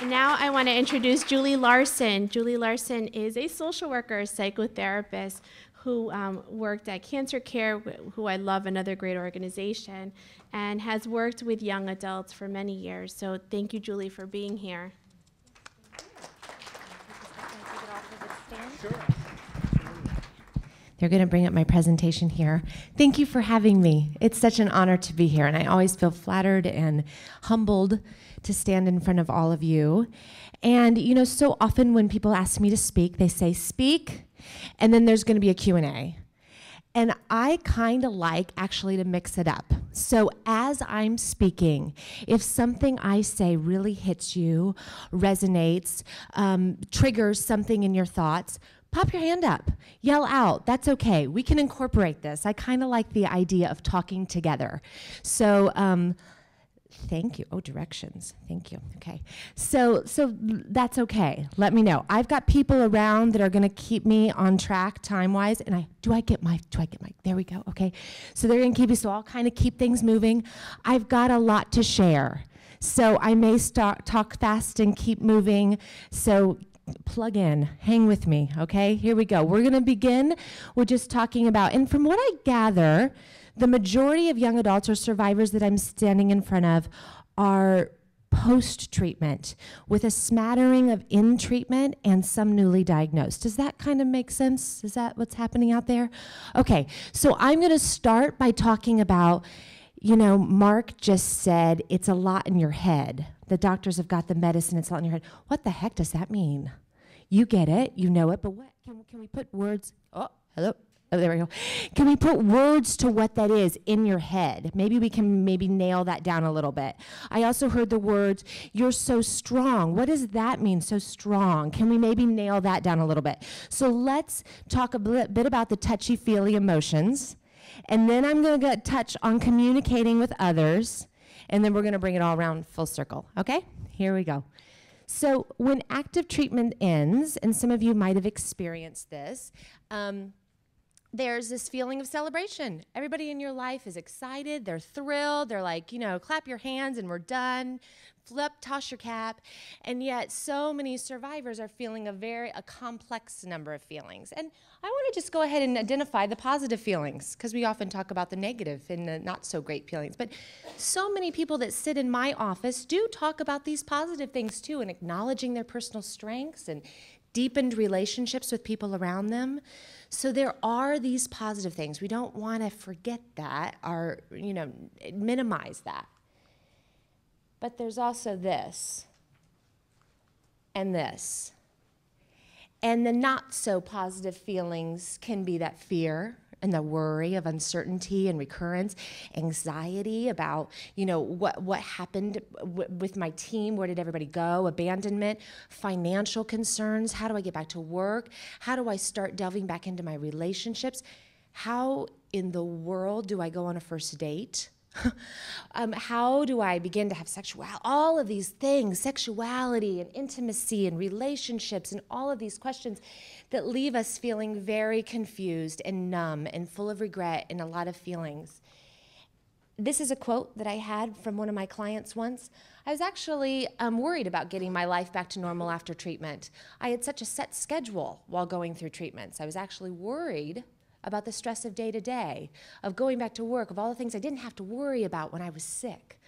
And now I want to introduce Julie Larson. Julie Larson is a social worker, psychotherapist who worked at Cancer Care, who I love, another great organization, and has worked with young adults for many years. So thank you, Julie, for being here. They're going to bring up my presentation here. Thank you for having me. It's such an honor to be here, and I always feel flattered and humbled to stand in front of all of you. And you know, so often when people ask me to speak, they say, speak, and then there's going to be a Q&A. And I kind of like actually to mix it up. So as I'm speaking, if something I say really hits you, resonates, triggers something in your thoughts, pop your hand up, yell out, that's okay. We can incorporate this. I kind of like the idea of talking together. So thank you. Oh, directions. Thank you. Okay. So that's okay. Let me know. I've got people around that are going to keep me on track time-wise. And do I get my, there we go. Okay. So they're going to keep me, so I'll kind of keep things moving. I've got a lot to share. So I may talk fast and keep moving. So plug in, hang with me, okay? Here we go. We're going to begin with just talking about, and from what I gather, the majority of young adults or survivors that I'm standing in front of are post-treatment with a smattering of in-treatment and some newly diagnosed. Does that kind of make sense? Is that what's happening out there? Okay, so I'm going to start by talking about, you know, Mark just said it's a lot in your head. The doctors have got the medicine, it's a lot in your head. What the heck does that mean? You get it, you know it, but what can we put words? Oh, hello. Oh, there we go. Can we put words to what that is in your head? Maybe we can nail that down a little bit. I also heard the words, you're so strong. What does that mean, so strong? Can we maybe nail that down a little bit? So let's talk a bit about the touchy-feely emotions, and then I'm going to touch on communicating with others, and then we're going to bring it all around full circle, okay? Here we go. So when active treatment ends, and some of you might have experienced this, there's this feeling of celebration. Everybody in your life is excited, they're thrilled, they're like, you know, clap your hands and we're done, flip, toss your cap, and yet so many survivors are feeling a complex number of feelings. And I want to just go ahead and identify the positive feelings, because we often talk about the negative and the not so great feelings, but so many people that sit in my office do talk about these positive things too, and acknowledging their personal strengths and deepened relationships with people around them. So there are these positive things. We don't want to forget that or, you know, minimize that. But there's also this and this. And the not so positive feelings can be that fear and the worry of uncertainty and recurrence, anxiety about, you know, what happened with my team, where did everybody go, abandonment, financial concerns, how do I get back to work, how do I start delving back into my relationships, how in the world do I go on a first date? How do I begin to have sexuality? All of these things, sexuality and intimacy and relationships and all of these questions that leave us feeling very confused and numb and full of regret and a lot of feelings. This is a quote that I had from one of my clients once. I was actually worried about getting my life back to normal after treatment. I had such a set schedule while going through treatments. I was actually worried about the stress of day-to-day, of going back to work, of all the things I didn't have to worry about when I was sick.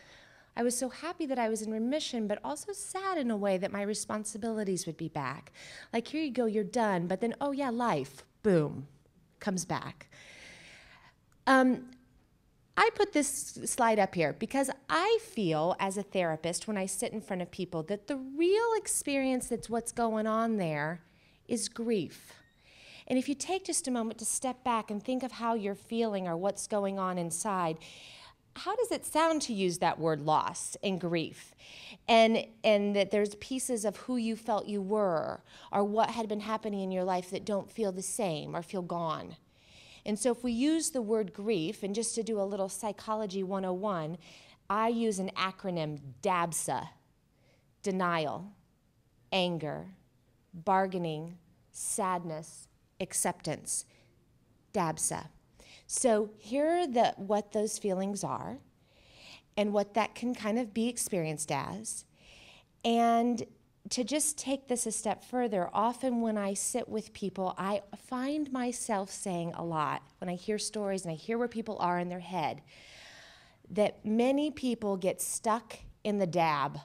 I was so happy that I was in remission, but also sad in a way that my responsibilities would be back. Like, here you go, you're done, but then, oh yeah, life, boom, comes back. I put this slide up here because I feel as a therapist when I sit in front of people that the real experience that's what's going on there is grief. And if you take just a moment to step back and think of how you're feeling or what's going on inside, how does it sound to use that word loss and grief? And that there's pieces of who you felt you were or what had been happening in your life that don't feel the same or feel gone. And so if we use the word grief, and just to do a little psychology 101, I use an acronym, DABSA: denial, anger, bargaining, sadness, acceptance. DABSA. So here are what those feelings are and what that can kind of be experienced as. And to just take this a step further, often when I sit with people, I find myself saying a lot, when I hear stories and I hear where people are in their head, that many people get stuck in the dab.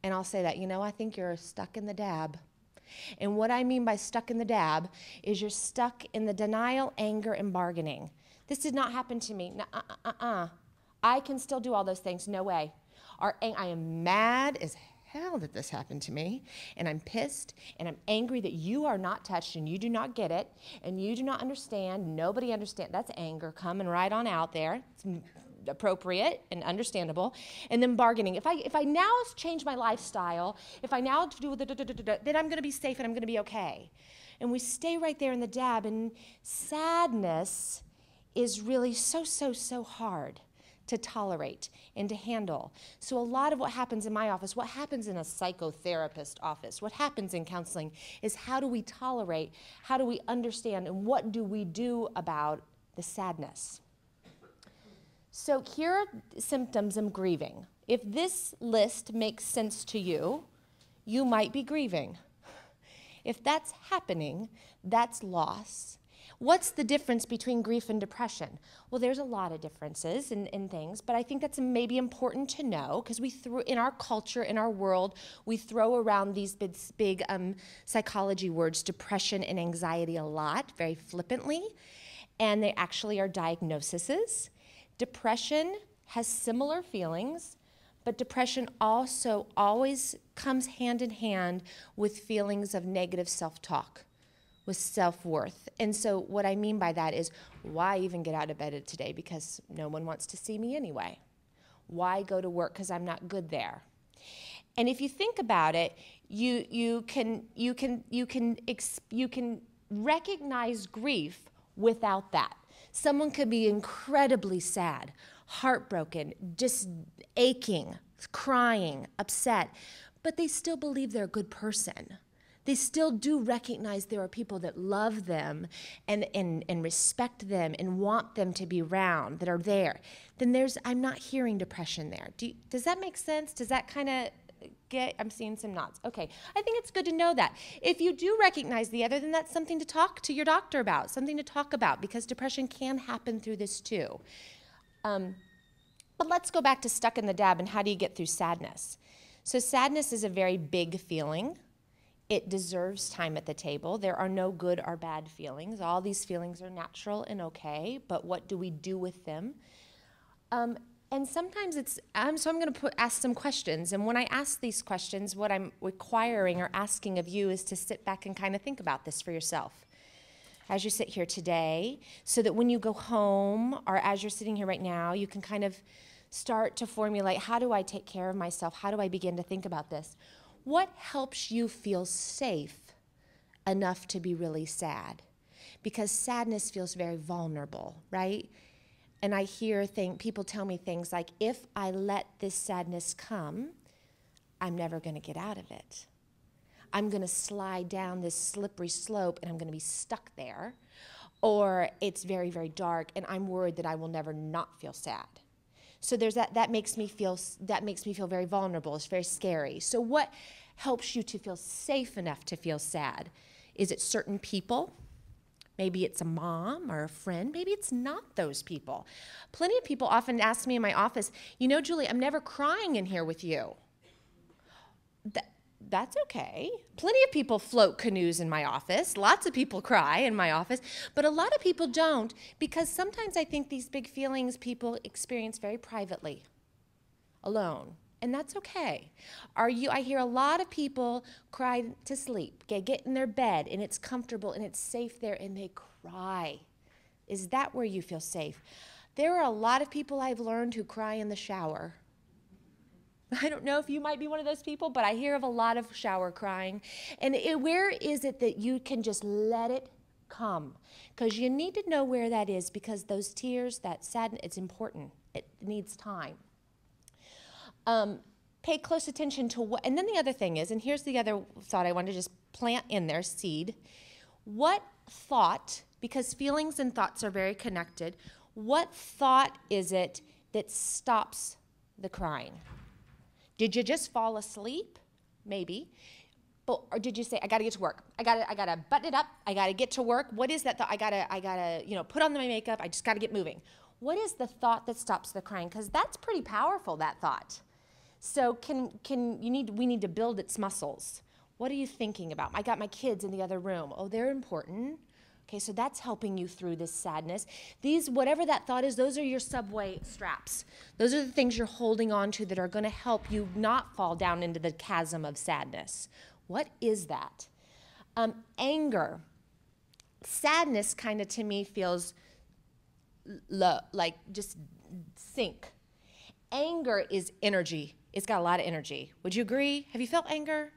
And I'll say that, I think you're stuck in the dab. And what I mean by stuck in the dab is you're stuck in the denial, anger, and bargaining. This did not happen to me. I can still do all those things. No way. I am mad as hell that this happened to me, and I'm pissed, and I'm angry that you are not touched, and you do not get it, and you do not understand. Nobody understands. That's anger coming right on out there. It's appropriate and understandable. And then bargaining. If I now change my lifestyle, if I now do then I'm going to be safe and I'm going to be okay. And we stay right there in the dab, and sadness is really so hard to tolerate and to handle. So a lot of what happens in my office, what happens in a psychotherapist office, what happens in counseling is how do we tolerate, how do we understand, and what do we do about the sadness? So here are symptoms of grieving. If this list makes sense to you, you might be grieving. If that's happening, that's loss. What's the difference between grief and depression? Well, there's a lot of differences in things, but I think that's maybe important to know because in our culture, in our world, we throw around these big psychology words, depression and anxiety, a lot, very flippantly, and they actually are diagnoses. Depression has similar feelings, but depression also always comes hand in hand with feelings of negative self-talk, with self-worth. And so what I mean by that is, why even get out of bed today? Because no one wants to see me anyway. Why go to work? Because I'm not good there. And if you think about it, you can recognize grief without that. Someone could be incredibly sad, heartbroken, just aching, crying, upset, but they still believe they're a good person. They still do recognize there are people that love them and respect them and want them to be around, that are there. Then I'm not hearing depression there. Does that make sense? Does that kind of I'm seeing some nods. Okay, I think it's good to know that. If you do recognize the other, then that's something to talk to your doctor about, something to talk about, because depression can happen through this too. But let's go back to stuck in the dab and how do you get through sadness? So sadness is a very big feeling. It deserves time at the table. There are no good or bad feelings. All these feelings are natural and okay, but what do we do with them? And sometimes so I'm going to ask some questions. And when I ask these questions, what I'm requiring or asking of you is to sit back and kind of think about this for yourself as you sit here today, so that when you go home or as you're sitting here right now, you can kind of start to formulate, how do I take care of myself? How do I begin to think about this? What helps you feel safe enough to be really sad? Because sadness feels very vulnerable, right? And I hear people tell me things like, if I let this sadness come, I'm never going to get out of it. I'm going to slide down this slippery slope and I'm going to be stuck there. Or it's very, very dark and I'm worried that I will never not feel sad. So there's that makes me feel very vulnerable. It's very scary. So what helps you to feel safe enough to feel sad? Is it certain people? Maybe it's a mom or a friend. Maybe it's not those people. Plenty of people often ask me in my office, Julie, I'm never crying in here with you. That's okay. Plenty of people float canoes in my office. Lots of people cry in my office. But a lot of people don't, because sometimes I think these big feelings people experience very privately, alone. And that's okay. I hear a lot of people cry to sleep, get in their bed, and it's comfortable, and it's safe there, and they cry. Is that where you feel safe? There are a lot of people I've learned who cry in the shower. I don't know if you might be one of those people, but I hear of a lot of shower crying. And where is it that you can just let it come? Because you need to know where that is, because those tears, that sadness, it's important. It needs time. Pay close attention to what, and then the other thing is, and here's the other thought I want to just plant in there, seed. What thought, because feelings and thoughts are very connected, what thought is it that stops the crying? Did you just fall asleep? Maybe. But, or did you say, I got to get to work. I got to button it up. I got to get to work. What is that thought? I got to, put on my makeup. I just got to get moving. What is the thought that stops the crying? Because that's pretty powerful, that thought. So we need to build its muscles. What are you thinking about? I got my kids in the other room. Oh, they're important. Okay, so that's helping you through this sadness. Whatever that thought is, those are your subway straps. Those are the things you're holding on to that are going to help you not fall down into the chasm of sadness. What is that? Anger. Sadness kind of to me feels low, like just sink. Anger is energy. It's got a lot of energy. Would you agree? Have you felt anger?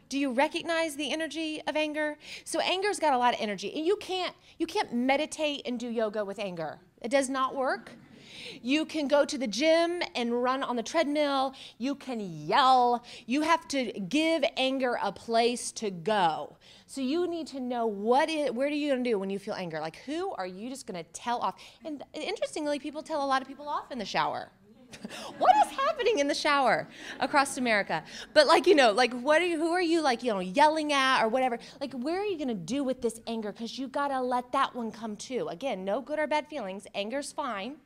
Do you recognize the energy of anger? So anger's got a lot of energy. And you can't meditate and do yoga with anger. It does not work. You can go to the gym and run on the treadmill. You can yell. You have to give anger a place to go. So you need to know where are you going to do when you feel anger? Like, who are you just going to tell off? And interestingly, people tell a lot of people off in the shower. What is happening in the shower across America? But who are you yelling at or whatever? Like, where are you going to do with this anger? Because you got to let that one come too. Again, no good or bad feelings. Anger's fine.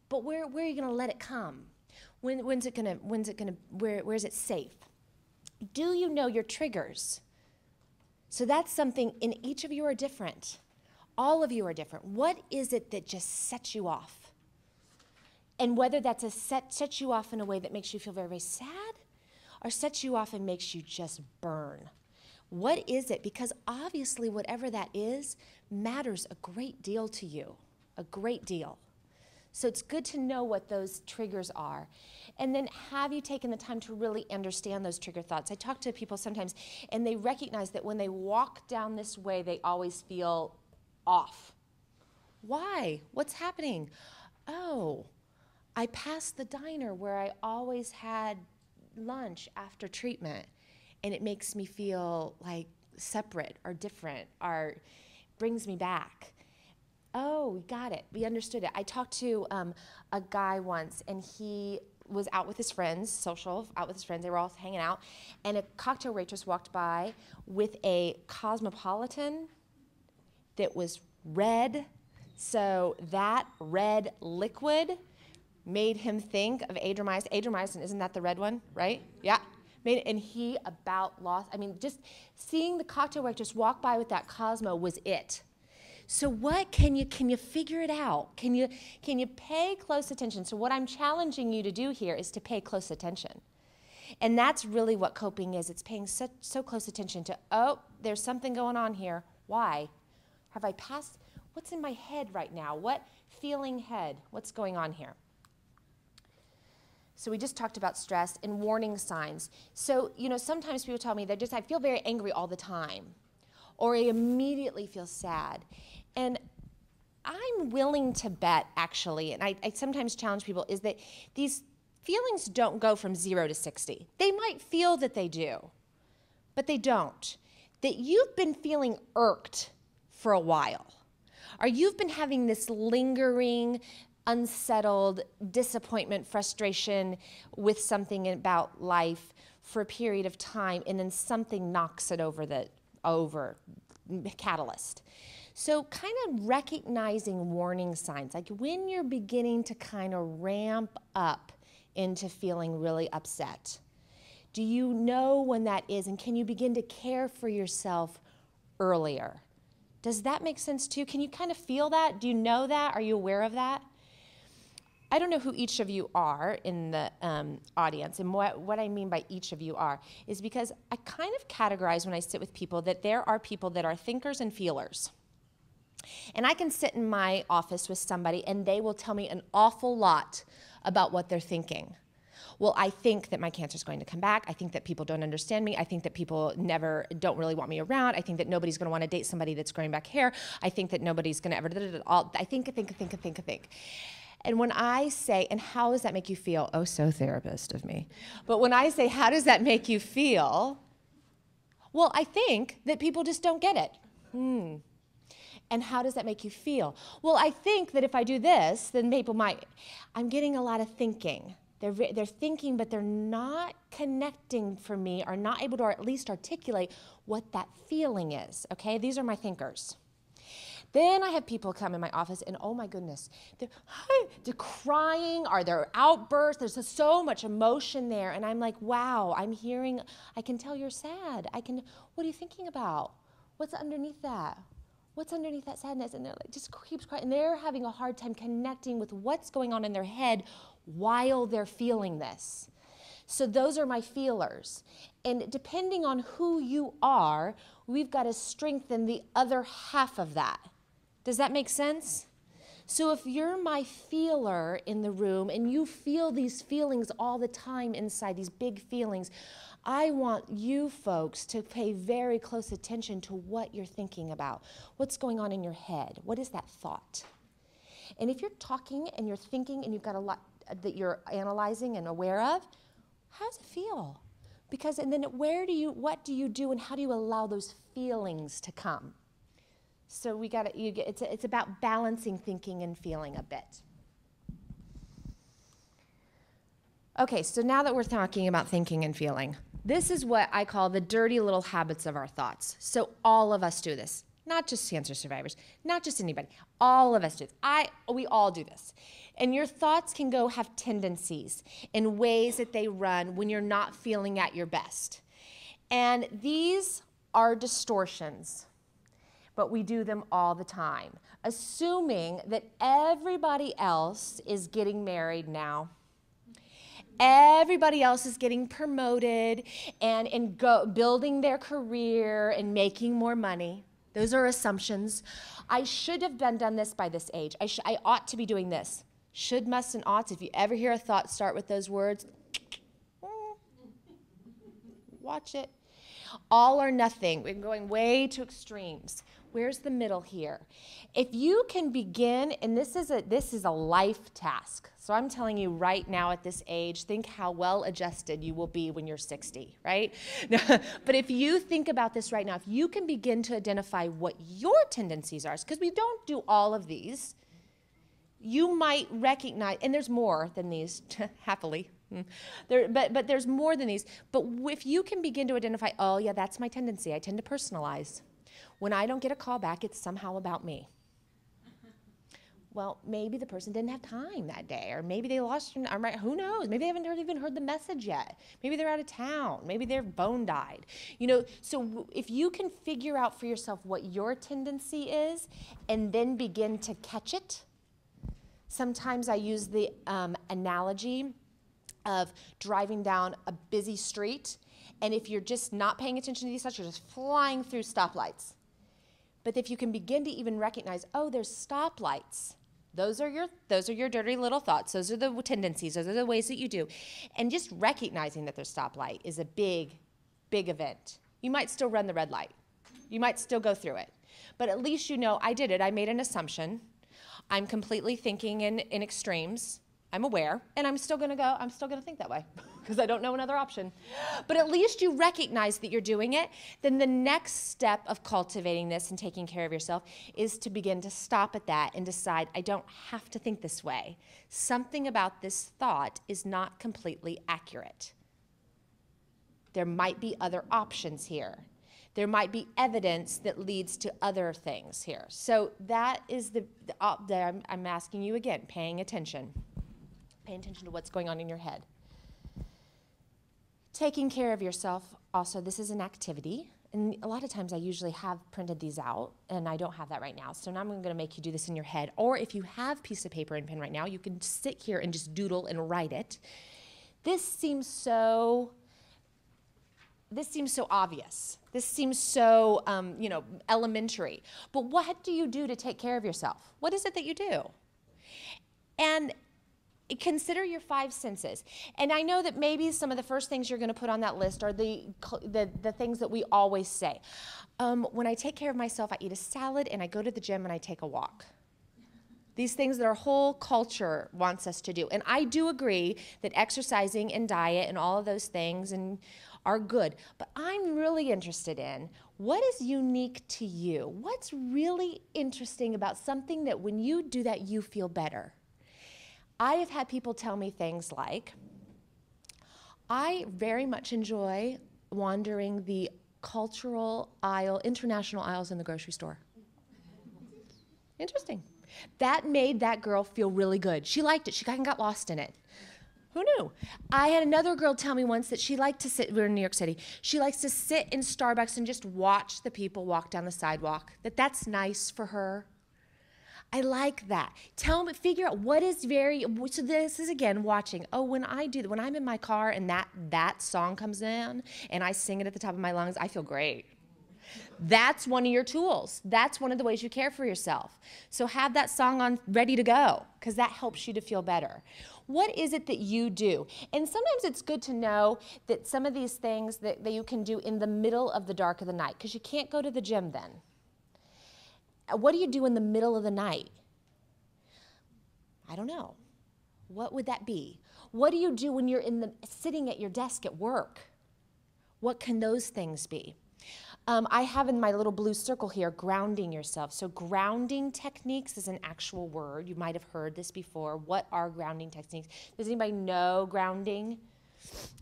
But where are you going to let it come? Where is it safe? Do you know your triggers? So that's something, and each of you are different. All of you are different. What is it that just sets you off? And whether that's sets you off in a way that makes you feel very, very sad, or sets you off and makes you just burn. What is it? Because obviously whatever that is matters a great deal to you, a great deal. So it's good to know what those triggers are. And then have you taken the time to really understand those trigger thoughts? I talk to people sometimes, and they recognize that when they walk down this way, they always feel off. Why? What's happening? Oh, I passed the diner where I always had lunch after treatment, and it makes me feel like separate or different or brings me back. Oh, we got it. We understood it. I talked to a guy once, and he was out with his friends, out with his friends. They were all hanging out, and a cocktail waitress walked by with a Cosmopolitan that was red. So that red liquid made him think of Adriamycin. Adriamycin, isn't that the red one, right? Yeah. And he about lost, just seeing the cocktail waitress walk by with that Cosmo was it. So what, can you figure it out? Can you pay close attention? So what I'm challenging you to do here is to pay close attention. And that's really what coping is. It's paying so close attention to, oh, there's something going on here. Why? Have I passed? What's in my head right now? What feeling head? What's going on here? So we just talked about stress and warning signs. So, sometimes people tell me that I feel very angry all the time, or I immediately feel sad. And I'm willing to bet, actually, and I sometimes challenge people, is that these feelings don't go from 0 to 60. They might feel that they do, but they don't. That you've been feeling irked for a while, or you've been having this lingering, unsettled disappointment, frustration with something about life for a period of time, and then something knocks it over catalyst. So kind of recognizing warning signs, like when you're beginning to kind of ramp up into feeling really upset. Do you know when that is, and can you begin to care for yourself earlier? Does that make sense too? Can you kind of feel that? Do you know that? Are you aware of that? I don't know who each of you are in the audience, and what I mean by each of you are is because I kind of categorize when I sit with people that there are people that are thinkers and feelers. And I can sit in my office with somebody and they will tell me an awful lot about what they're thinking. Well, I think that my cancer is going to come back. I think that people don't understand me. I think that people don't really want me around. I think that nobody's going to want to date somebody that's growing back hair. I think that nobody's going to ever, I think. And when I say, and how does that make you feel? Oh, so therapist of me. But when I say, how does that make you feel? Well, I think that people just don't get it. And how does that make you feel? Well, I think that if I do this, then people might. I'm getting a lot of thinking. They're thinking, but they're not connecting for me, or not able to at least articulate what that feeling is, okay? These are my thinkers. Then I have people come in my office and, oh my goodness, they're crying, or they're outbursts. There's just so much emotion there. And I'm like, wow, I can tell you're sad. What are you thinking about? What's underneath that? What's underneath that sadness? And they're like, just keeps crying. And they're having a hard time connecting with what's going on in their head while they're feeling this. So those are my feelers. And depending on who you are, we've got to strengthen the other half of that. Does that make sense? So if you're my feeler in the room and you feel these feelings all the time inside, these big feelings, I want you folks to pay very close attention to what you're thinking about. What's going on in your head? What is that thought? And if you're talking and you're thinking and you've got a lot that you're analyzing and aware of, how does it feel? Because, and then what do you do and how do you allow those feelings to come? So it's about balancing thinking and feeling a bit. Okay, so now that we're talking about thinking and feeling, this is what I call the dirty little habits of our thoughts. So all of us do this, not just cancer survivors, not just anybody. All of us do this. We all do this. And your thoughts can have tendencies in ways that they run when you're not feeling at your best. And these are distortions, but we do them all the time, assuming that everybody else is getting married now. Everybody else is getting promoted and building their career and making more money. Those are assumptions. I should have done this by this age. I ought to be doing this. Should, must, and oughts. If you ever hear a thought start with those words, watch it. All or nothing. We're going way to extremes. Where's the middle here? If you can begin, and this is a life task. So I'm telling you right now at this age, think how well adjusted you will be when you're 60, right? But if you think about this right now, if you can begin to identify what your tendencies are, because we don't do all of these, you might recognize, and there's more than these, happily. But there's more than these. But if you can begin to identify, oh yeah, that's my tendency. I tend to personalize. When I don't get a call back, it's somehow about me. Well, maybe the person didn't have time that day, or maybe they lost, who knows? Maybe they haven't even heard the message yet. Maybe they're out of town. Maybe their phone died. So if you can figure out for yourself what your tendency is and then begin to catch it, sometimes I use the analogy of driving down a busy street, and if you're just not paying attention to these thoughts, you're just flying through stoplights. But if you can begin to even recognize, oh, there's stoplights. Those are your dirty little thoughts. Those are the tendencies. Those are the ways that you do. And just recognizing that there's stoplight is a big, big event. You might still run the red light. You might still go through it. But at least you know, I did it. I made an assumption. I'm completely thinking in extremes. I'm aware, and I'm still going to think that way because I don't know another option. But at least you recognize that you're doing it. Then the next step of cultivating this and taking care of yourself is to begin to stop at that and decide, I don't have to think this way. Something about this thought is not completely accurate. There might be other options here. There might be evidence that leads to other things here. So that is I'm asking you again, paying attention. Paying attention to what's going on in your head. Taking care of yourself, also, this is an activity. And a lot of times I usually have printed these out, and I don't have that right now. So now I'm going to make you do this in your head. Or if you have a piece of paper and pen right now, you can sit here and just doodle and write it. This seems so obvious. This seems so, elementary. But what do you do to take care of yourself? What is it that you do? And consider your 5 senses. And I know that maybe some of the first things you're going to put on that list are the things that we always say. When I take care of myself, I eat a salad and I go to the gym and I take a walk. These things that our whole culture wants us to do. And I do agree that exercising and diet and all of those things are good. But I'm really interested in what is unique to you. What's really interesting about something that when you do that, you feel better? I have had people tell me things like, I very much enjoy wandering the cultural aisle, international aisles in the grocery store. Interesting. That made that girl feel really good. She liked it. She kind of got lost in it. Who knew? I had another girl tell me once that she liked to sit, we're in New York City, she likes to sit in Starbucks and just watch the people walk down the sidewalk, that's nice for her. I like that. Tell me, figure out what is so this is again watching. Oh, when I'm in my car and that song comes in and I sing it at the top of my lungs, I feel great. That's one of your tools. That's one of the ways you care for yourself. So have that song on ready to go because that helps you to feel better. What is it that you do? And sometimes it's good to know that some of these things that you can do in the middle of the dark of the night because you can't go to the gym then. What do you do in the middle of the night? I don't know. What would that be? What do you do when you're sitting at your desk at work? What can those things be? I have in my little blue circle here, grounding yourself. So grounding techniques is an actual word. You might have heard this before. What are grounding techniques? Does anybody know grounding?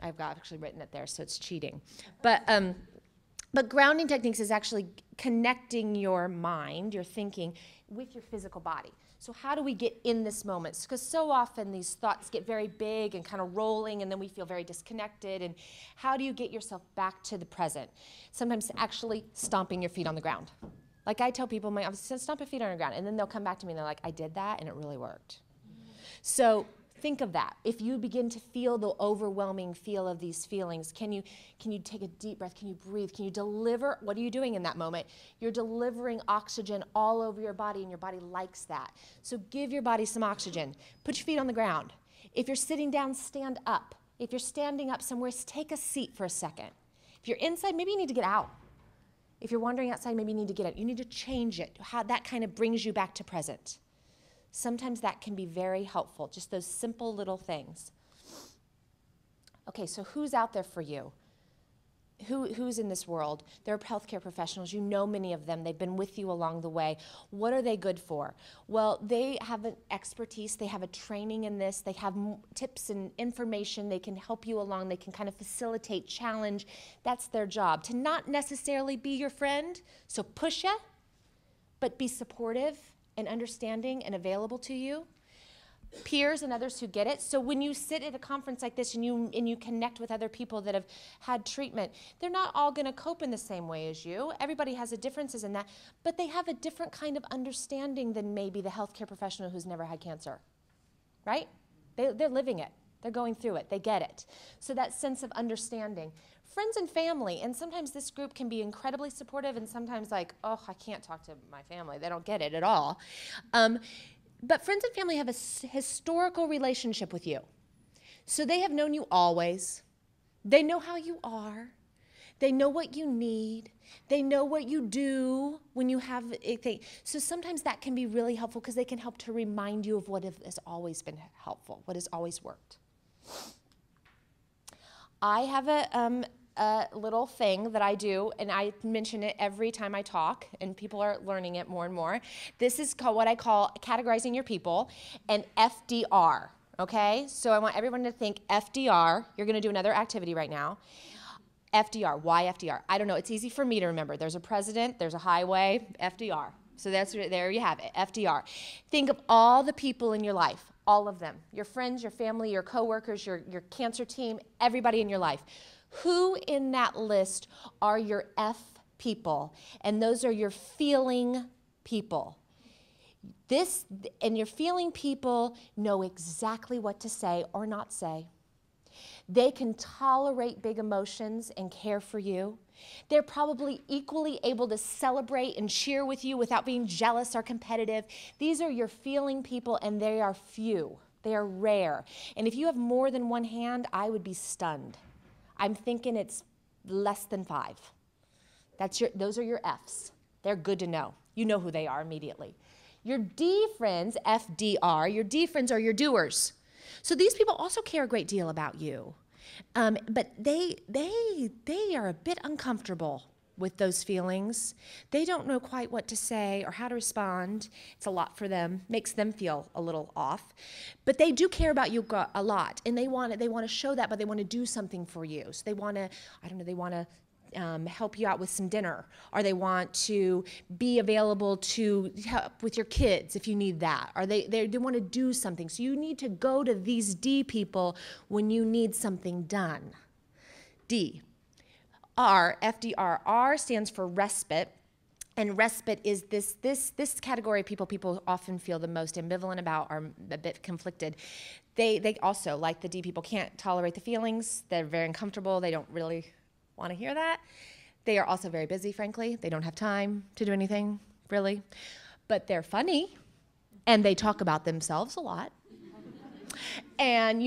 I've got actually written it there, so it's cheating. But grounding techniques is actually connecting your mind, your thinking, with your physical body. So how do we get in this moment? Because so often these thoughts get very big and kind of rolling, and then we feel very disconnected. And how do you get yourself back to the present? Sometimes actually stomping your feet on the ground. Like I tell people, I'm stomp your feet on the ground, and then they'll come back to me and they're like, I did that, and it really worked. So think of that. If you begin to feel the overwhelming feel of these feelings, can you take a deep breath? Can you breathe? Can you deliver? What are you doing in that moment? You're delivering oxygen all over your body, and your body likes that. So give your body some oxygen. Put your feet on the ground. If you're sitting down, stand up. If you're standing up somewhere, take a seat for a second. If you're inside, maybe you need to get out. If you're wandering outside, maybe you need to get out. You need to change it. How that kind of brings you back to present. Sometimes that can be very helpful, just those simple little things. Okay, so who's out there for you? Who's in this world? There are healthcare professionals. You know many of them. They've been with you along the way. What are they good for? Well, they have an expertise. They have a training in this. They have tips and information. They can help you along. They can kind of facilitate, challenge. That's their job. To not necessarily be your friend, so push you, but be supportive and understanding and available to you. Peers and others who get it. So when you sit at a conference like this and you connect with other people that have had treatment, they're not all going to cope in the same way as you. Everybody has differences in that, but they have a different kind of understanding than maybe the healthcare professional who's never had cancer, right? They're living it. They're going through it. They get it. So that sense of understanding. Friends and family, and sometimes this group can be incredibly supportive and sometimes like, oh, I can't talk to my family. They don't get it at all. But friends and family have a historical relationship with you. So they have known you always. They know how you are. They know what you need. They know what you do when you have a thing. So sometimes that can be really helpful because they can help to remind you of what has always been helpful, what has always worked. I have a little thing that I do, and I mention it every time I talk, and people are learning it more and more. This is called what I call categorizing your people, and FDR, okay? So I want everyone to think FDR. You're going to do another activity right now. FDR. Why FDR? I don't know. It's easy for me to remember. There's a president, there's a highway, FDR. So there you have it, FDR. Think of all the people in your life, all of them, your friends, your family, your coworkers, your cancer team, everybody in your life. Who in that list are your F people? And those are your feeling people. And your feeling people know exactly what to say or not say. They can tolerate big emotions and care for you. They're probably equally able to celebrate and cheer with you without being jealous or competitive. These are your feeling people, and they are few. They are rare. And if you have more than one hand, I would be stunned. I'm thinking it's less than 5. Those are your Fs. They're good to know. You know who they are immediately. Your D friends, FDR, your D friends are your doers. So these people also care a great deal about you. But they are a bit uncomfortable with those feelings. They don't know quite what to say or how to respond. It's a lot for them, makes them feel a little off. But they do care about you a lot, and they want to show that, but they want to do something for you. So they want to, they want to help you out with some dinner, or they want to be available to help with your kids if you need that, or they want to do something. So you need to go to these D people when you need something done. D. R, FDR. R stands for respite. And respite is this category of people often feel the most ambivalent about, or a bit conflicted. They also, like the D people, can't tolerate the feelings. They're very uncomfortable. They don't really want to hear that. They are also very busy, frankly. They don't have time to do anything, really. But they're funny, and they talk about themselves a lot. And,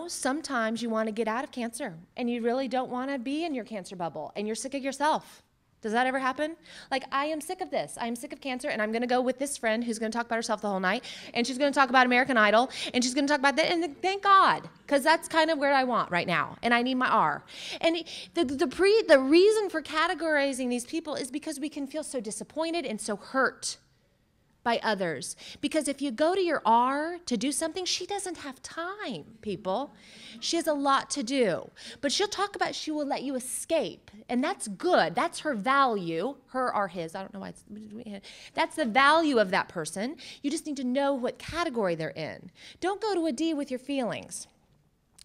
sometimes you want to get out of cancer, and you really don't want to be in your cancer bubble, and you're sick of yourself. Does that ever happen? Like, I am sick of this. I am sick of cancer, and I'm going to go with this friend who's going to talk about herself the whole night, and she's going to talk about American Idol, and she's going to talk about that, and thank God, because that's kind of where I want right now, and I need my R. And the reason for categorizing these people is because we can feel so disappointed and so hurt by others. Because if you go to your R to do something, she doesn't have time, people. She has a lot to do. But she will let you escape. And that's good. That's her value. Her or his. I don't know why that's the value of that person. You just need to know what category they're in. Don't go to a D with your feelings.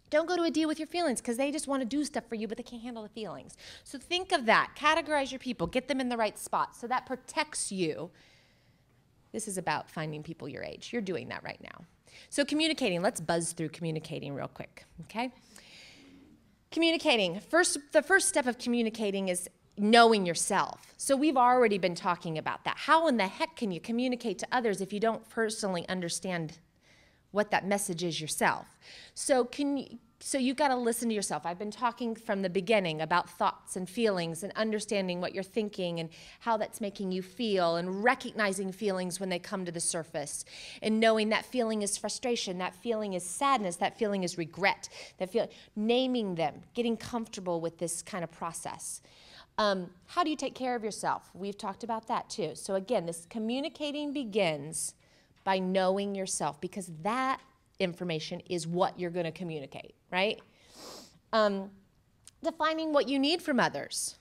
Don't go to a D with your feelings, because they just want to do stuff for you, but they can't handle the feelings. So think of that. Categorize your people. Get them in the right spot. So that protects you. This is about finding people your age. You're doing that right now. So communicating, let's buzz through communicating real quick, okay? Communicating, the first step of communicating is knowing yourself. So we've already been talking about that. How in the heck can you communicate to others if you don't personally understand what that message is yourself? So you've got to listen to yourself. I've been talking from the beginning about thoughts and feelings and understanding what you're thinking and how that's making you feel, and recognizing feelings when they come to the surface, and knowing that feeling is frustration, that feeling is sadness, that feeling is regret, naming them, getting comfortable with this kind of process. How do you take care of yourself? We've talked about that too. So again, this communicating begins by knowing yourself, because that information is what you're going to communicate, right? Defining what you need from others.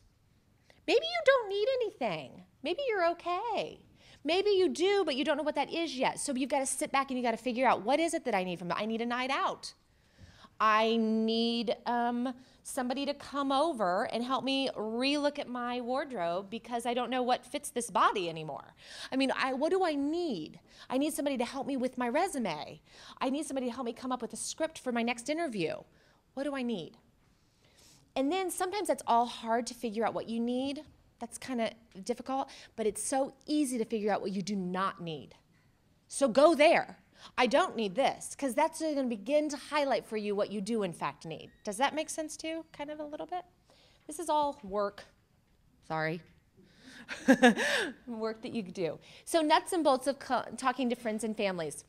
Maybe you don't need anything. Maybe you're okay. Maybe you do, but you don't know what that is yet. So you've got to sit back and you've got to figure out, what is it that I need from them? I need a night out. I need somebody to come over and help me relook at my wardrobe because I don't know what fits this body anymore. I mean, what do I need? I need somebody to help me with my resume. I need somebody to help me come up with a script for my next interview. What do I need? And then sometimes that's all hard to figure out what you need. That's kind of difficult, but it's so easy to figure out what you do not need. So go there. I don't need this, because that's going to begin to highlight for you what you do in fact need. Does that make sense too, kind of a little bit? This is all work. Sorry. Work that you do. So nuts and bolts of talking to friends and families.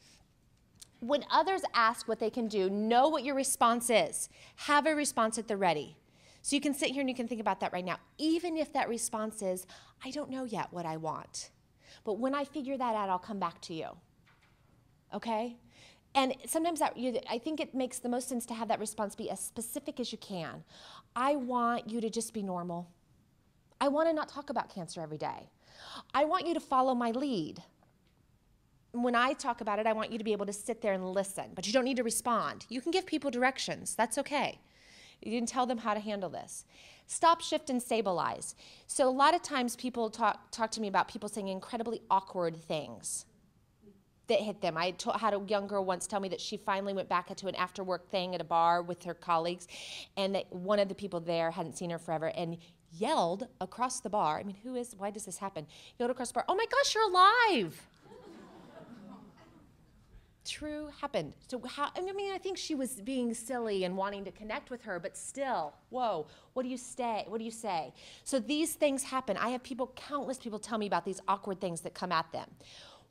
When others ask what they can do, know what your response is. Have a response at the ready. So you can sit here and you can think about that right now. Even if that response is, I don't know yet what I want, but when I figure that out, I'll come back to you. Okay? And sometimes I think it makes the most sense to have that response be as specific as you can. I want you to just be normal. I want to not talk about cancer every day. I want you to follow my lead. When I talk about it, I want you to be able to sit there and listen, but you don't need to respond. You can give people directions. That's okay. You can tell them how to handle this. Stop, shift, and stabilize. So a lot of times people talk to me about people saying incredibly awkward things that hit them. I had a young girl once tell me that she finally went back into an after-work thing at a bar with her colleagues, and that one of the people there hadn't seen her forever and yelled across the bar. I mean, why does this happen? Yelled across the bar, oh my gosh, you're alive. True, happened. So I think she was being silly and wanting to connect with her, but still, whoa, what do you say? So these things happen. I have countless people tell me about these awkward things that come at them.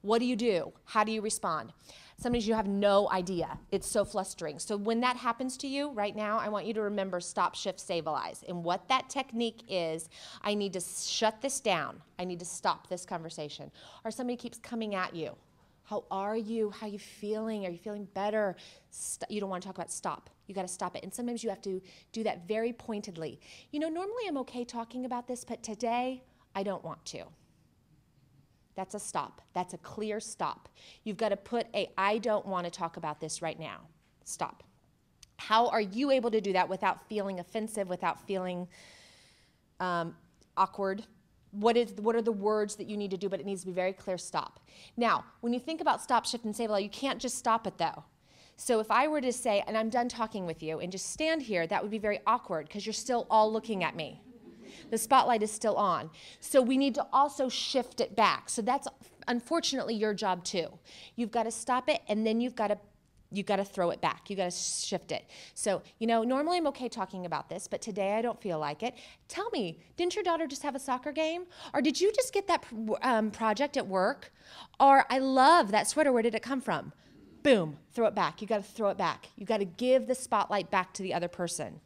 What do? How do you respond? Sometimes you have no idea. It's so flustering. So when that happens to you right now, I want you to remember stop, shift, stabilize. And what that technique is, I need to shut this down. I need to stop this conversation. Or somebody keeps coming at you. How are you? How are you feeling? Are you feeling better? You don't want to talk about stop. You got to stop it. And sometimes you have to do that very pointedly. You know, normally I'm okay talking about this, but today I don't want to. That's a stop. That's a clear stop. You've got to put I don't want to talk about this right now. Stop. How are you able to do that without feeling offensive, without feeling awkward? What are the words that you need to do, but it needs to be very clear stop. Now, when you think about stop, shift, and stabilize, you can't just stop it though. So if I were to say, and I'm done talking with you, and just stand here, that would be very awkward because you're still all looking at me. The spotlight is still on. So we need to also shift it back. So that's unfortunately your job too. You've got to stop it, and then you've got to throw it back. You've got to shift it. So, you know, normally I'm okay talking about this, but today I don't feel like it. Tell me, didn't your daughter just have a soccer game? Or did you just get that project at work? Or I love that sweater. Where did it come from? Boom, throw it back. You got to throw it back. You got to give the spotlight back to the other person.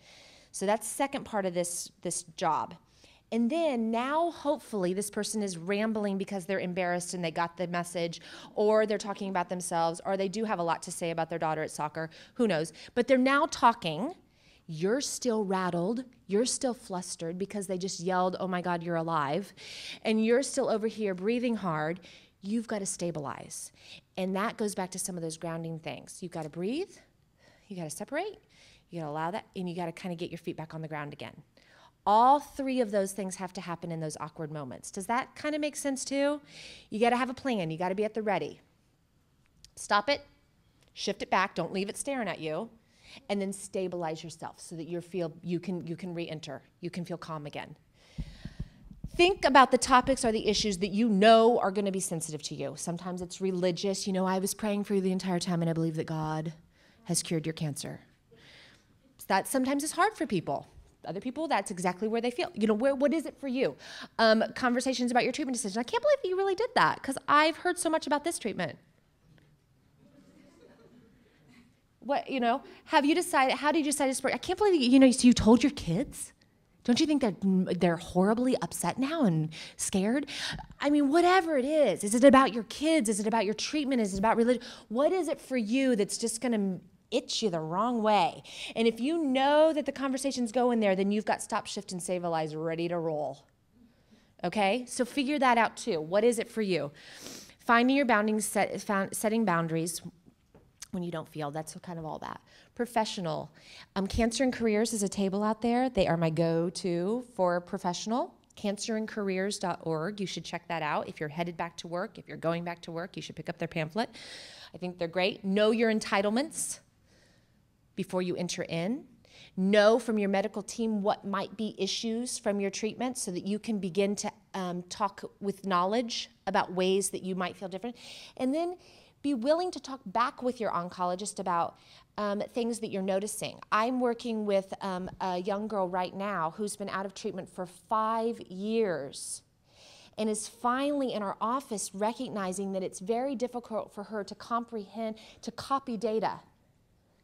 So that's the second part of this job. And then now, hopefully, this person is rambling because they're embarrassed and they got the message, or they're talking about themselves, or they do have a lot to say about their daughter at soccer. Who knows? But they're now talking. You're still rattled. You're still flustered because they just yelled, "Oh my God, you're alive." And you're still over here breathing hard. You've got to stabilize. And that goes back to some of those grounding things. You've got to breathe. You got to separate. You got to allow that. And you got to kind of get your feet back on the ground again. All three of those things have to happen in those awkward moments. Does that kind of make sense too? You got to have a plan. You got to be at the ready. Stop it, shift it back. Don't leave it staring at you, and then stabilize yourself so that you can re-enter. You can feel calm again. Think about the topics or the issues that you know are going to be sensitive to you. Sometimes it's religious. You know, I was praying for you the entire time, and I believe that God has cured your cancer. That sometimes is hard for people. Other people, that's exactly where they feel. You know, what is it for you? Conversations about your treatment decision. I can't believe that you really did that because I've heard so much about this treatment. What, you know, how did you decide to support? I can't believe, you know, so you told your kids? Don't you think they're horribly upset now and scared? I mean, whatever it is it about your kids? Is it about your treatment? Is it about religion? What is it for you that's just going to itch you the wrong way? And if you know that the conversations go in there, then you've got stop, shift, and stabilize ready to roll. Okay? So figure that out too. What is it for you? Finding your boundaries, setting boundaries when you don't feel. That's kind of all that. Professional. Cancer and Careers is a table out there. They are my go-to for professional. cancerandcareers.org. You should check that out. If you're headed back to work, if you're going back to work, you should pick up their pamphlet. I think they're great. Know your entitlements before you enter in. Know from your medical team what might be issues from your treatment so that you can begin to talk with knowledge about ways that you might feel different. And then be willing to talk back with your oncologist about things that you're noticing. I'm working with a young girl right now who's been out of treatment for 5 years and is finally in our office recognizing that it's very difficult for her to comprehend, to copy data.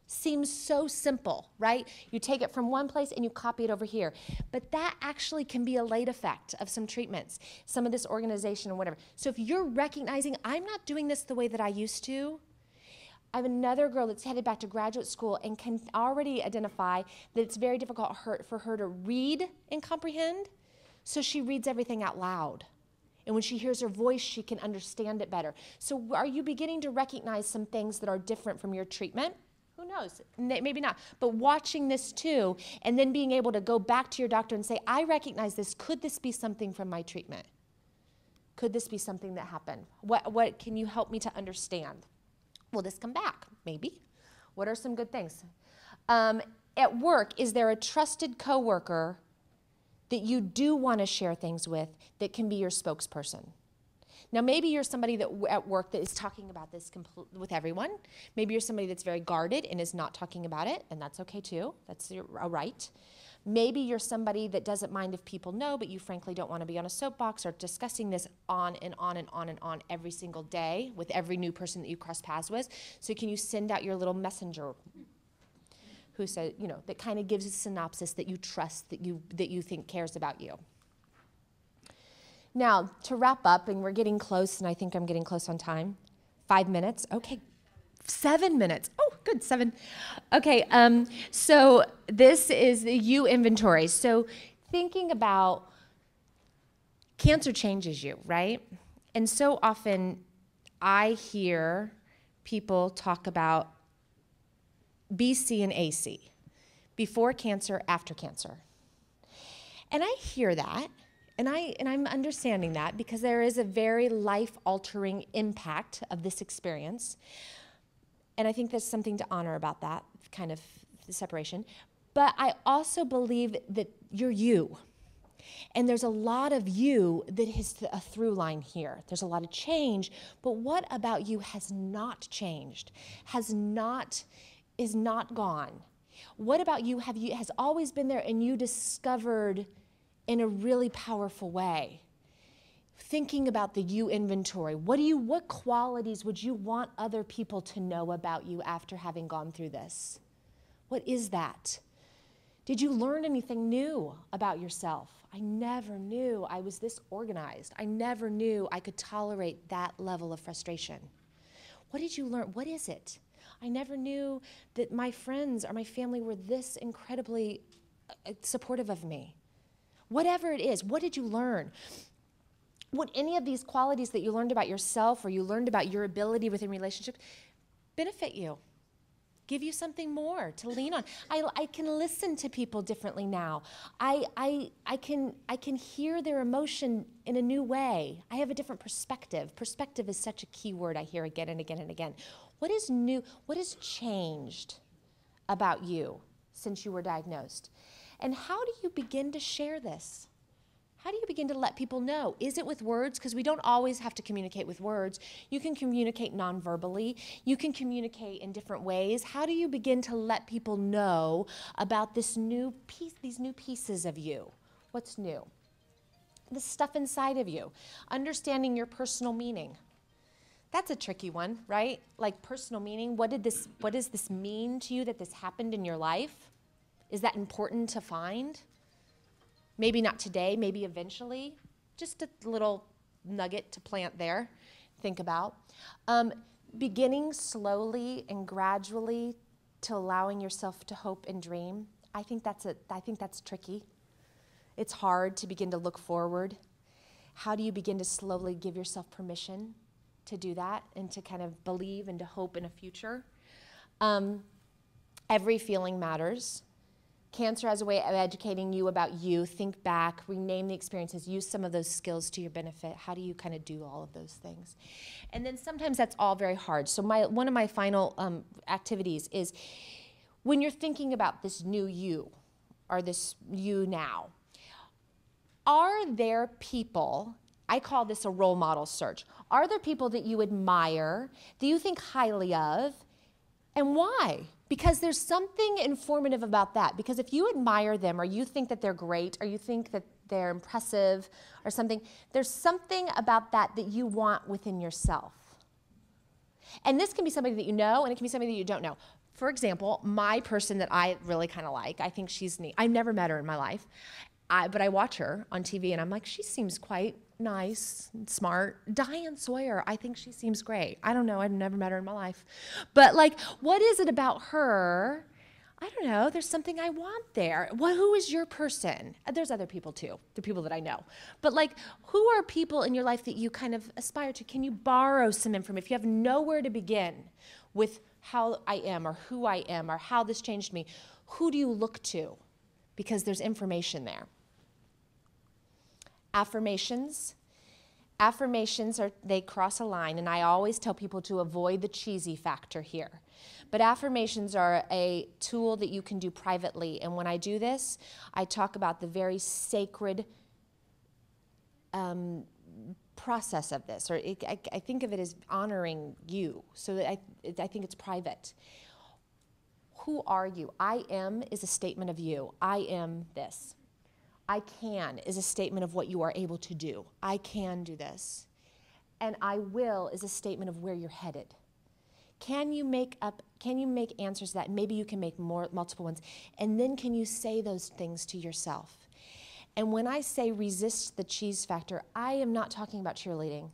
Seems so simple, right? You take it from one place and you copy it over here. But that actually can be a late effect of some treatments, some of this organization or whatever. So if you're recognizing, I'm not doing this the way that I used to, I have another girl that's headed back to graduate school and can already identify that it's very difficult for her to read and comprehend, so she reads everything out loud. And when she hears her voice, she can understand it better. So are you beginning to recognize some things that are different from your treatment? Who knows? Maybe not. But watching this too, and then being able to go back to your doctor and say, I recognize this. Could this be something from my treatment? Could this be something that happened? What can you help me to understand? Will this come back? Maybe. What are some good things? At work, is there a trusted coworker that you do want to share things with that can be your spokesperson? Now, maybe you're somebody that at work that is talking about this with everyone. Maybe you're somebody that's very guarded and is not talking about it, and that's okay too. That's a right. Maybe you're somebody that doesn't mind if people know, but you frankly don't want to be on a soapbox or discussing this on and on and on and on every single day with every new person that you cross paths with. So can you send out your little messenger who says, that kind of gives a synopsis that you trust, that you think cares about you. Now, to wrap up, and we're getting close, and I think I'm getting close on time. 5 minutes, okay. 7 minutes. Oh, good, 7. Okay, so this is the you inventory. So thinking about cancer changes you, right? And so often I hear people talk about BC and AC, before cancer, after cancer. And I hear that, and I'm understanding that because there is a very life-altering impact of this experience. And I think there's something to honor about that kind of separation. But I also believe that you're you. And there's a lot of you that is a through line here. There's a lot of change, but what about you has not changed, is not gone? What about you has always been there and you discovered in a really powerful way? Thinking about the you inventory, what qualities would you want other people to know about you after having gone through this? What is that? Did you learn anything new about yourself? I never knew I was this organized. I never knew I could tolerate that level of frustration. What did you learn? What is it? I never knew that my friends or my family were this incredibly supportive of me. Whatever it is, what did you learn? Would any of these qualities that you learned about yourself or you learned about your ability within relationships benefit you? Give you something more to lean on? I can listen to people differently now. I can hear their emotion in a new way. I have a different perspective. Perspective is such a key word I hear again and again and again. What is new? What has changed about you since you were diagnosed? And how do you begin to share this? How do you begin to let people know? Is it with words? Because we don't always have to communicate with words. You can communicate non-verbally. You can communicate in different ways. How do you begin to let people know about this new piece, these new pieces of you? What's new? The stuff inside of you. Understanding your personal meaning. That's a tricky one, right? Like personal meaning. What does this mean to you that this happened in your life? Is that important to find? Maybe not today, maybe eventually. Just a little nugget to plant there, think about. Beginning slowly and gradually to allowing yourself to hope and dream. I think that's tricky. It's hard to begin to look forward. How do you begin to slowly give yourself permission to do that and to kind of believe and to hope in a future? Every feeling matters. Cancer has a way of educating you about you. Think back, rename the experiences, use some of those skills to your benefit. How do you kind of do all of those things? And then sometimes that's all very hard. So one of my final activities is when you're thinking about this new you or this you now, are there people, I call this a role model search, are there people that you admire, that you think highly of, and why? Because there's something informative about that. Because if you admire them or you think that they're great or you think that they're impressive or something, there's something about that that you want within yourself. And this can be somebody that you know and it can be somebody that you don't know. For example, my person that I really kind of like, I think she's neat. I've never met her in my life, but I watch her on TV and I'm like, she seems quite nice and smart. Diane Sawyer, I think she seems great. I don't know, I've never met her in my life. But like, what is it about her? I don't know, there's something I want there. Who is your person? There's other people too, the people that I know. But like, who are people in your life that you kind of aspire to? Can you borrow some information? If you have nowhere to begin with how I am or who I am or how this changed me, who do you look to? Because there's information there. Affirmations. Affirmations they cross a line, and I always tell people to avoid the cheesy factor here. But affirmations are a tool that you can do privately, and when I do this, I talk about the very sacred process of this, or I think of it as honoring you, so that I think it's private. Who are you? I am is a statement of you. I am this. I can is a statement of what you are able to do. I can do this. And I will is a statement of where you're headed. Can you make answers to that? Maybe you can make multiple ones. And then can you say those things to yourself? And when I say resist the cheese factor, I am not talking about cheerleading.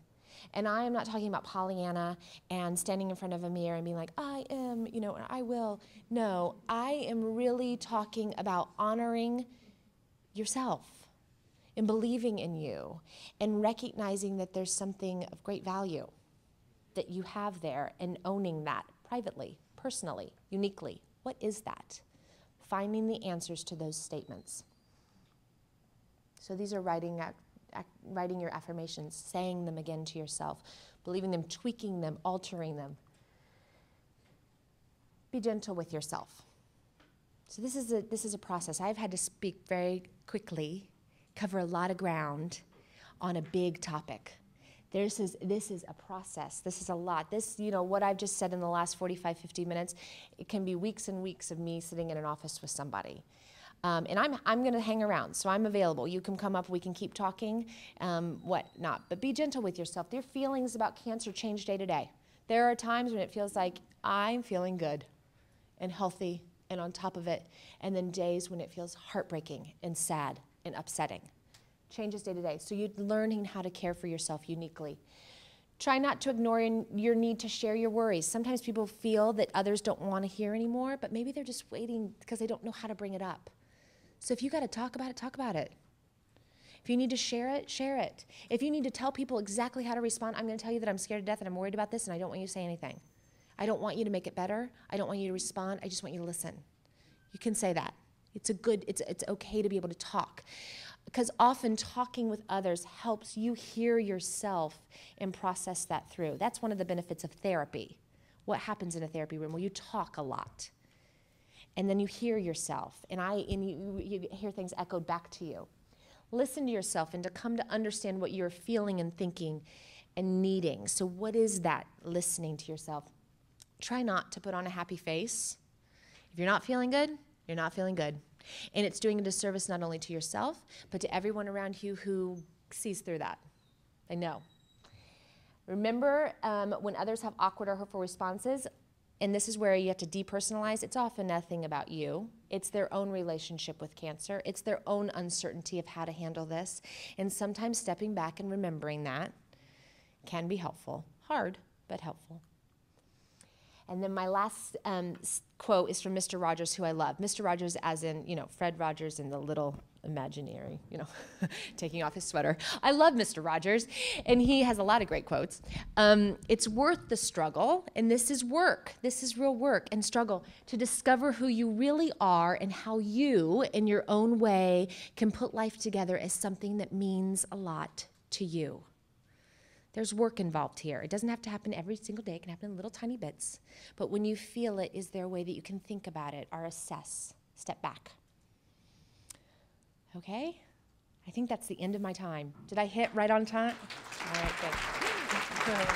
And I am not talking about Pollyanna and standing in front of a mirror and being like, I am, I will. No, I am really talking about honoring yourself and believing in you and recognizing that there's something of great value that you have there and owning that privately, personally, uniquely. What is that? Finding the answers to those statements. So these are writing your affirmations, saying them again to yourself, believing them, tweaking them, altering them. Be gentle with yourself. So this is a process. I've had to speak very quickly, cover a lot of ground on a big topic. This is a process. This is a lot. What I've just said in the last 45, 50 minutes, it can be weeks and weeks of me sitting in an office with somebody. And I'm going to hang around, so I'm available. You can come up, we can keep talking, whatnot. But be gentle with yourself. Your feelings about cancer change day to day. There are times when it feels like I'm feeling good and healthy and on top of it, and then days when it feels heartbreaking and sad and upsetting. Changes day to day. So you're learning how to care for yourself uniquely. Try not to ignore your need to share your worries. Sometimes people feel that others don't want to hear anymore, but maybe they're just waiting because they don't know how to bring it up. So if you got to talk about it, talk about it. If you need to share it, share it. If you need to tell people exactly how to respond, I'm going to tell you that I'm scared to death and I'm worried about this and I don't want you to say anything. I don't want you to make it better. I don't want you to respond. I just want you to listen. You can say that. It's okay to be able to talk. Because often talking with others helps you hear yourself and process that through. That's one of the benefits of therapy. What happens in a therapy room? Well, you talk a lot. And then you hear yourself, and you hear things echoed back to you. Listen to yourself and to come to understand what you're feeling and thinking and needing. So what is that, listening to yourself? Try not to put on a happy face. If you're not feeling good, you're not feeling good. And it's doing a disservice not only to yourself, but to everyone around you who sees through that. I know. Remember, when others have awkward or hurtful responses, and this is where you have to depersonalize, it's often nothing about you. It's their own relationship with cancer. It's their own uncertainty of how to handle this. And sometimes stepping back and remembering that can be helpful. Hard, but helpful. And then my last quote is from Mr. Rogers, who I love. Mr. Rogers as in, Fred Rogers in the Little Imaginary, taking off his sweater. I love Mr. Rogers, and he has a lot of great quotes. It's worth the struggle, and this is work. This is real work and struggle to discover who you really are and how you, in your own way, can put life together as something that means a lot to you. There's work involved here. It doesn't have to happen every single day. It can happen in little tiny bits. But when you feel it, is there a way that you can think about it or assess, step back? Okay? I think that's the end of my time. Did I hit right on time? All right, good.